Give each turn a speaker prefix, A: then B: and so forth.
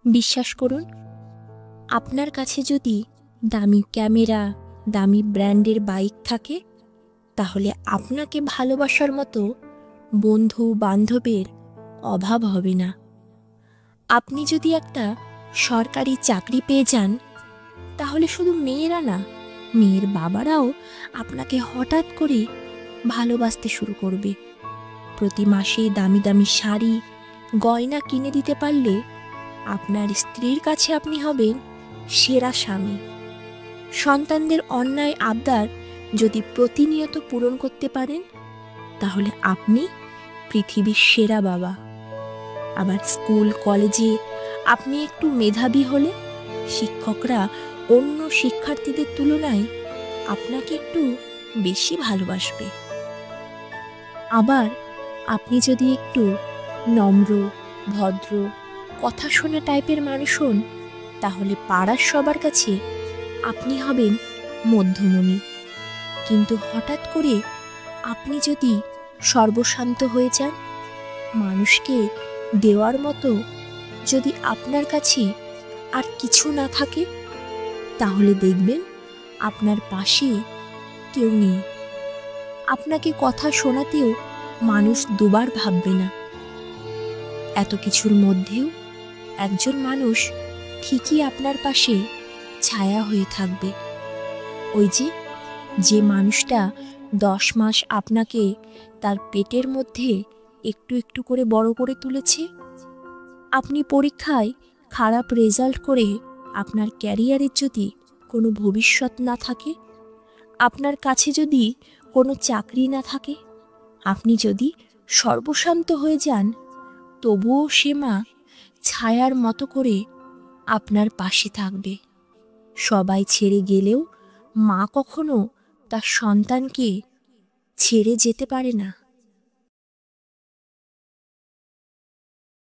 A: বিশ্বাস করুন, আপনার কাছে যদি দামি ক্যামেরা, দামি ব্র্যান্ডের বাইক থাকে, তাহলে আপনাকে ভালোবাসার মতো বন্ধু বান্ধবের অভাব হবে না। আপনি যদি একটা সরকারি চাকরি পেয়ে যান, তাহলে শুধু মেয়েরা না, মেয়ের বাবারাও আপনাকে হঠাৎ করে ভালোবাসতে শুরু করবে। প্রতি মাসে দামি দামি শাড়ি, গয়না কিনে দিতে পারলে আপনার স্ত্রীর কাছে আপনি হবেন সেরা স্বামী। সন্তানদের অন্যায় আবদার যদি প্রতিনিয়ত পূরণ করতে পারেন, তাহলে আপনি পৃথিবীর সেরা বাবা। আবার স্কুল কলেজে আপনি একটু মেধাবী হলে শিক্ষকরা অন্য শিক্ষার্থীদের তুলনায় আপনাকে একটু বেশি ভালোবাসবে। আবার আপনি যদি একটু নম্র, ভদ্র, কথা শোনা টাইপের মানুষ হন, তাহলে পাড়ার সবার কাছে আপনি হবেন মধ্যমণি। কিন্তু হঠাৎ করে আপনি যদি সর্বশান্ত হয়ে যান, মানুষকে দেওয়ার মতো যদি আপনার কাছে আর কিছু না থাকে, তাহলে দেখবেন আপনার পাশে কেউ নেই। আপনাকে কথা শোনাতেও মানুষ দুবার ভাববে না। এত কিছুর মধ্যেও একজন মানুষ ঠিকই আপনার পাশে ছায়া হয়ে থাকবে। ওই যে মানুষটা 10 মাস আপনাকে তার পেটের মধ্যে একটু একটু করে বড় করে তুলেছে। আপনি পরীক্ষায় খারাপ রেজাল্ট করে আপনার ক্যারিয়ারের যদি কোনো ভবিষ্যৎ না থাকে, আপনার কাছে যদি কোনো চাকরি না থাকে, আপনি যদি সর্বশান্ত হয়ে যান, তবুও সে মা ছায়ার মতো করে আপনার পাশে থাকবে। সবাই ছেড়ে গেলেও মা কখনো তার সন্তানকে ছেড়ে যেতে পারে না।